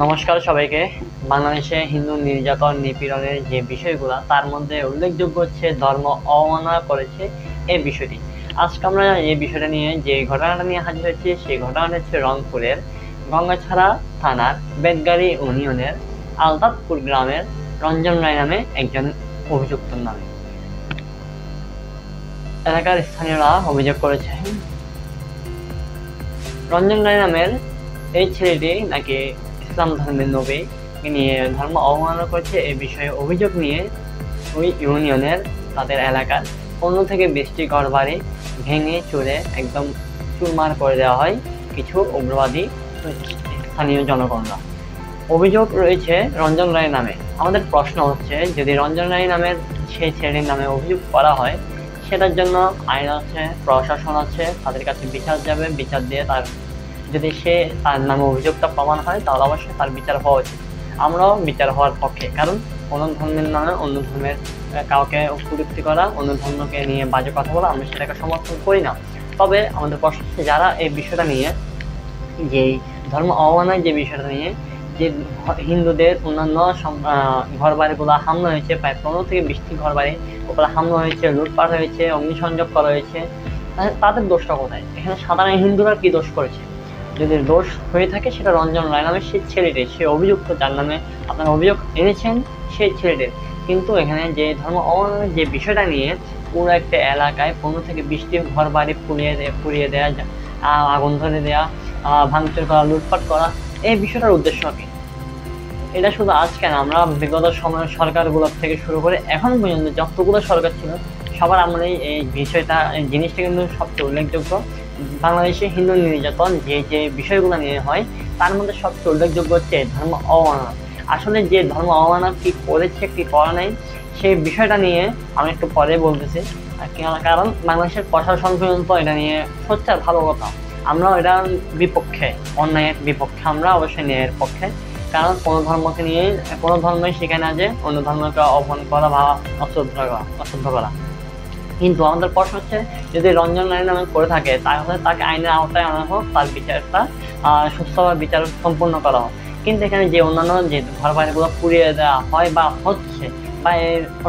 নমস্কার সবাইকে। বাংলাদেশে হিন্দু নির্যাতন নিপীড়নের যে বিষয়গুলো তার মধ্যে উল্লেখযোগ্য হচ্ছে ধর্ম অবমাননা করেছে এই বিষয়টি। আজকে আমরা এই বিষয়টা নিয়ে যে ঘটনাটা নিয়ে হাজির হয়েছি সেই ঘটনাটা হচ্ছে রংপুরের গঙ্গাছড়া থানার বেতগাড়ি ইউনিয়নের আলতাফপুর গ্রামের রঞ্জন রায় নামে একজন অভিযুক্তর নামে। এলাকার স্থানীয়রা অভিযোগ করেছেন রঞ্জন রায় নামের এই ছেলেটি নাকি ইসলাম ধর্মের নবী নিয়ে ধর্ম অবমাননা করেছে। এই বিষয়ে অভিযোগ নিয়ে ওই ইউনিয়নের তাদের এলাকার 15 থেকে 20টি ঘরবাড়ি ভেঙে চুরে একদম চুরমার করে দেওয়া হয় কিছু উগ্রবাদী স্থানীয় জনগণরা। অভিযোগ রয়েছে রঞ্জন রায় নামে। আমাদের প্রশ্ন হচ্ছে, যদি রঞ্জন রায় নামের সেই ছেলেটির নামে অভিযোগ করা হয়, সেটার জন্য আইন আছে, প্রশাসন আছে, তাদের কাছে বিচার যাবে, বিচার দিয়ে যদি তার নামে অভিযোগটা প্রমাণ হয় তাহলে অবশ্যই তার বিচার হওয়া উচিত। আমরাও বিচার হওয়ার পক্ষে, কারণ অন্য ধর্মের নামে অন্য ধর্মের কাউকে কটূক্তি করা, অন্য ধর্মকে নিয়ে বাজে কথা বলা, আমরা সেটাকে সমর্থন করি না। তবে আমাদের প্রশ্ন হচ্ছে, যারা এই বিষয়টা নিয়ে, যে ধর্ম অবমাননার যে বিষয়টা নিয়ে যে হিন্দুদের অন্যান্য ঘরবাড়িগুলো হামলা হয়েছে, প্রায় 15 থেকে 20টি ঘরবাড়ি ওপরে হামলা হয়েছে, লুটপাট হয়েছে, অগ্নিসংযোগ করা হয়েছে, তাদের দোষটা কোথায়? এখানে সাধারণ হিন্দুরা কি দোষ করেছে? যদি দোষ হয়ে থাকে সেটা রঞ্জন রায় নামে সেই ছেলেটির, সে অভিযুক্ত যার নামে আপনার অভিযোগ এনেছেন সেই ছেলেটির। কিন্তু এখানে যে ধর্ম অবমাননার যে বিষয়টা নিয়ে পুরো একটা এলাকায় 15 থেকে 20টি ঘর বাড়ি পুড়িয়ে দেওয়া, আগুন ধরে দেওয়া, ভাঙচুর করা, লুটপাট করা, এই বিষয়টার উদ্দেশ্য কি? এটা শুধু আজকে না, আমরা বিগত সময়ের সরকারগুলোর থেকে শুরু করে এখন পর্যন্ত যতগুলো সরকার ছিল সবার আমলেই এই বিষয়টা, এই জিনিসটা কিন্তু সবচেয়ে উল্লেখযোগ্য। বাংলাদেশে হিন্দু নির্যাতন যে বিষয়গুলো নিয়ে হয় তার মধ্যে সবচেয়ে উল্লেখযোগ্য হচ্ছে ধর্ম অবমাননা। আসলে যে ধর্ম অবমাননা কি করেছে কি করা নাই সেই বিষয়টা নিয়ে আমি একটু পরে বলতেছি। কারণ বাংলাদেশের প্রশাসন পর্যন্ত এটা নিয়ে সোচ্চার, ভালো কথা। আমরাও এটার বিপক্ষে, অন্যায়ের বিপক্ষে, আমরা অবশ্যই ন্যায়ের পক্ষে। কারণ কোনো ধর্মকে নিয়ে, কোনো ধর্মই শেখায় না যে অন্য ধর্মকে অপমান করা বা অশ্রদ্ধ করা। কিন্তু আমাদের প্রশ্ন হচ্ছে, যদি রঞ্জন রায় নামে করে থাকে তাহলে তাকে আইনের আওতায় আনা হোক, তার বিচারটা সুস্থভাবে বিচার সম্পন্ন করা হোক। কিন্তু এখানে যে অন্যান্য যে ঘর বাড়িগুলো পুড়িয়ে দেওয়া হয় বা হচ্ছে বা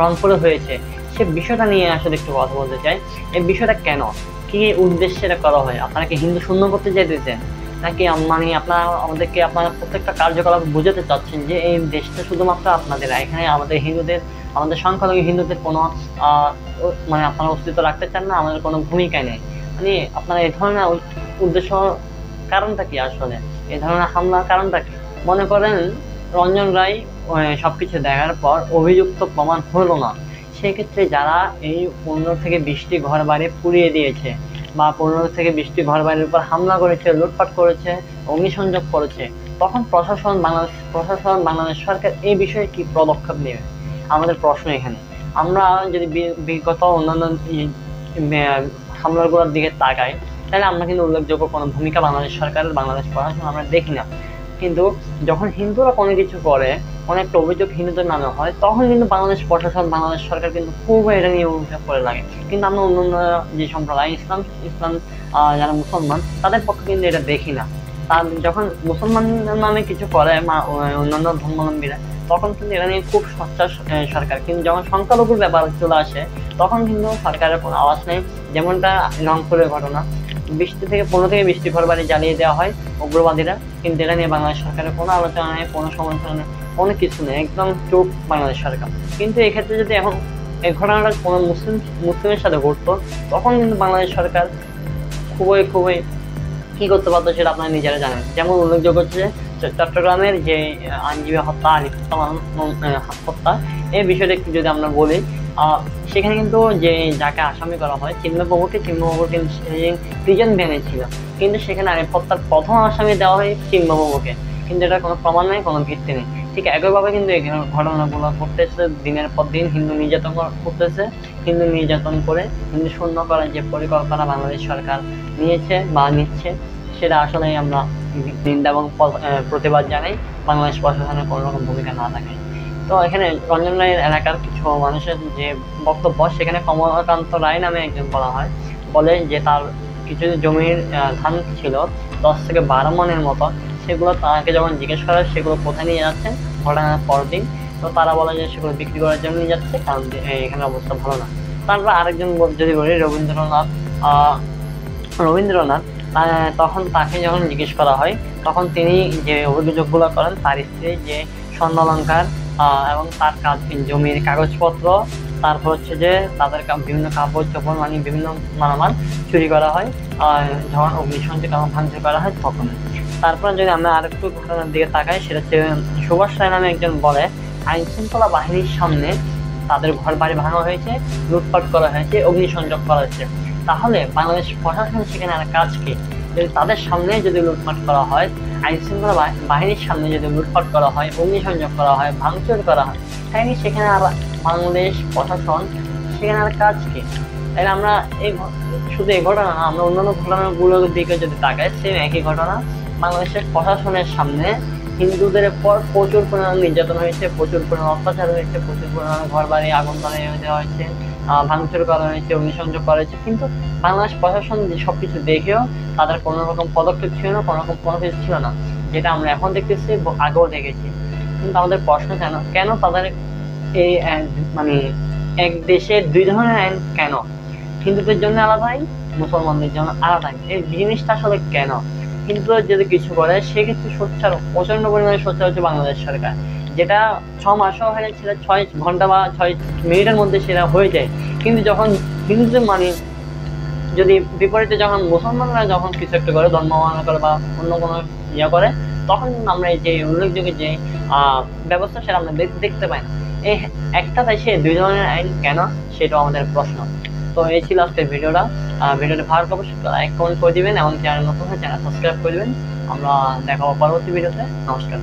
রংপুরে হয়েছে, সে বিষয়টা নিয়ে আসলে একটু কথা বলতে চাই। এই বিষয়টা কেন, কি উদ্দেশ্যে এটা করা হয়? আপনারা কি হিন্দু শূন্য করতে চাইতেছেন, নাকি মানে আমাদেরকে আপনারা প্রত্যেকটা কার্যকলাপ বুঝাতে চাচ্ছেন যে এই দেশটা শুধুমাত্র আপনাদের, এখানে আমাদের হিন্দুদের, আমাদের সংখ্যালঘু হিন্দুদের কোনো মানে আপনারা অস্তিত্ব রাখতে চান না, আমাদের কোনো ভূমিকাই নেই? মানে আপনারা এই ধরনের উদ্দেশ্য, কারণটা কি? আসলে এই ধরনের হামলার কারণটা কি? মনে করেন রঞ্জন রায় সবকিছু দেখার পর অভিযুক্ত প্রমাণ হলো না, সেক্ষেত্রে যারা এই 15 থেকে 20টি ঘর বাড়ি পুড়িয়ে দিয়েছে বা 15 থেকে 20টি ঘর বাড়ির উপর হামলা করেছে, লুটপাট করেছে, অগ্নিসংযোগ করেছে, তখন বাংলাদেশ সরকার এই বিষয়ে কি পদক্ষেপ নেবে? আমাদের প্রশ্ন এখানে। আমরা যদি বিগত অন্যান্য হামলাগুলোর দিকে তাকাই, তাহলে আমরা কিন্তু উল্লেখযোগ্য কোনো ভূমিকা বাংলাদেশ সরকারের, বাংলাদেশ প্রশাসন আমরা দেখি না। কিন্তু যখন হিন্দুরা কোনো কিছু করে, অনেকটা অভিযোগ হিন্দুদের নামে হয়, তখন কিন্তু বাংলাদেশ প্রশাসন, বাংলাদেশ সরকার কিন্তু খুব এটা নিয়ে অভিযোগ করে লাগে। কিন্তু আমরা অন্যান্য যে সম্প্রদায়, ইসলাম যারা মুসলমান, তাদের পক্ষে কিন্তু এটা দেখি না। তার যখন মুসলমানদের নামে কিছু করে অন্যান্য ধর্মাবলম্বীরা, তখন কিন্তু এটা নিয়ে খুব সোচ্চার সরকার। কিন্তু যখন সংখ্যালঘুর ব্যাপার চলে আসে, তখন কিন্তু সরকারের কোনো আওয়াজ নেই। যেমনটা রংপুরের ঘটনা, 15 থেকে 20টি ঘর বাড়ি জ্বালিয়ে দেওয়া হয় উগ্রবাদীরা, কিন্তু এটা নিয়ে বাংলাদেশ সরকারের কোনো আলোচনা নেই, কোনো সমালোচনা নেই, কোনো কিছু নেই, একদম চুপ বাংলাদেশ সরকার। কিন্তু এক্ষেত্রে যদি এখন এই ঘটনাটা কোনো মুসলিমের সাথে ঘটতো, তখন কিন্তু বাংলাদেশ সরকার খুবই কি করতে পারতো সেটা আপনারা নিজেরা জানেন। যেমন উল্লেখযোগ্য হচ্ছে চট্টগ্রামের যে আইনজীবী হত্যা, হত্যা, এই বিষয়টা একটু যদি আমরা বলি, সেখানে কিন্তু যাকে আসামি করা হয় চিন্ময়বাবুকে কিন্তু প্রিজন ভ্যানে ছিল, কিন্তু সেখানে হত্যার প্রথম আসামি দেওয়া হয় চিন্ময়বাবুকে, কিন্তু এটা কোনো প্রমাণ নেই, কোনো ভিত্তি নেই। ঠিক একইভাবে কিন্তু এই ঘটনাগুলো ঘটতেছে, দিনের পর দিন হিন্দু নির্যাতন করতেছে। হিন্দু নির্যাতন করে হিন্দু শূন্য করার যে পরিকল্পনা বাংলাদেশ সরকার নিয়েছে বা নিচ্ছে, সেটা আসলেই আমরা নিন্দা এবং প্রতিবাদ জানাই, বাংলাদেশ প্রশাসনের কোনো রকম ভূমিকা না থাকে। তো এখানে রঞ্জন রায়ের এলাকার কিছু মানুষের যে বক্তব্য, সেখানে কমলাকান্ত রায় নামে একজন বলে যে তার কিছু জমির ধান ছিল 10 থেকে 12 মনের মতো, সেগুলো তাকে যখন জিজ্ঞেস করা হয় সেগুলো কোথায় নিয়ে যাচ্ছেন ঘটনার পরদিন, তো তারা বলে যে সেগুলো বিক্রি করার জন্য নিয়ে যাচ্ছে, কারণ এখানে অবস্থা ভালো না। তারপর আরেকজন যদি বলি রবীন্দ্রনাথ তখন তাকে যখন জিজ্ঞেস করা হয় তখন তিনি যে অভিযোগগুলো করেন তার স্ত্রী যে স্বর্ণালঙ্কার এবং তার জমির কাগজপত্র, তারপর হচ্ছে যে তাদের বিভিন্ন কাপড় চোপড় মানে বিভিন্ন মালামাল চুরি করা হয় যখন অগ্নিসংযোগ এবং ভাঙচুর করা হয় তখন। তারপর যদি আমরা আরেকটু ঘটনার দিকে তাকাই, সেটা হচ্ছে সুভাষ রায় নামে একজন বলে আইন শৃঙ্খলা বাহিনীর সামনে তাদের ঘর বাড়ি ভাঙা হয়েছে, লুটপাট করা হয়েছে, অগ্নিসংযোগ করা হয়েছে। তাহলে বাংলাদেশ প্রশাসন সেখানে আর কাজ কি? যদি তাদের সামনে যদি লুটপাট করা হয়, আইন শৃঙ্খলা বাহিনীর সামনে যদি লুটপাট করা হয়, অগ্নিসংযোগ করা হয়, ভাঙচুর করা হয়, তাই সেখানে আর বাংলাদেশ প্রশাসন সেখানে আর কাজ কি? তাহলে আমরা শুধু এই ঘটনা না, আমরা অন্যান্য ঘটনাগুলোর দিকে যদি তাকাই, সেম একই ঘটনা। বাংলাদেশের প্রশাসনের সামনে হিন্দুদের পর প্রচুর পরিমাণে নির্যাতন হয়েছে, প্রচুর পরিমাণে অত্যাচার হয়েছে, প্রচুর পরিমাণে ঘর বাড়ি আগুন জ্বালিয়ে দেওয়া হয়েছে, ভাঙচুর করা হয়েছে, অগ্নিসংযোগ করা হয়েছে, কিন্তু বাংলাদেশ প্রশাসন সবকিছু দেখেও তাদের কোনো রকম পদক্ষেপ ছিল না, কোনো রকম কোনো কিছু ছিল না, যেটা আমরা এখন দেখতেছি, আগেও দেখেছি। কিন্তু আমাদের প্রশ্ন কেন তাদের এই মানে এক দেশে দুই ধরনের আইন কেন? হিন্দুদের জন্য আলাদা আইন, মুসলমানদের জন্য আলাদা আইন। এই জিনিসটা আসলে কেন? হিন্দুরা যদি কিছু করে সেক্ষেত্রে সোচ্চার, প্রচন্ড পরিমাণে সোচ্চার হচ্ছে বাংলাদেশ সরকার, যেটা 6 মাসও হয় না, সেটা 6 ঘন্টা বা 6 মিনিটের মধ্যে সেটা হয়ে যায়। কিন্তু যখন হিন্দুদের মানে যদি বিপরীতে যখন মুসলমানরা যখন কিছু একটা করে, ধর্ম পালন করে বা অন্য কোনো ইয়ে করে, তখন আমরা এই যে উল্লেখযোগ্য যে ব্যবস্থা সেটা আমরা দেখতে পাই না। এই একটা দেশে দুই ধরনের আইন কেন, সেটাও আমাদের প্রশ্ন। তো এই ছিল আজকের ভিডিওটা। ভিডিওটা ভালো লাগলে অবশ্যই লাইক কমেন্ট করে দিবেন এবং চ্যানেল নতুন হলে চ্যানেল সাবস্ক্রাইব করে দিবেন। আমরা দেখাবো পরবর্তী ভিডিওতে। নমস্কার।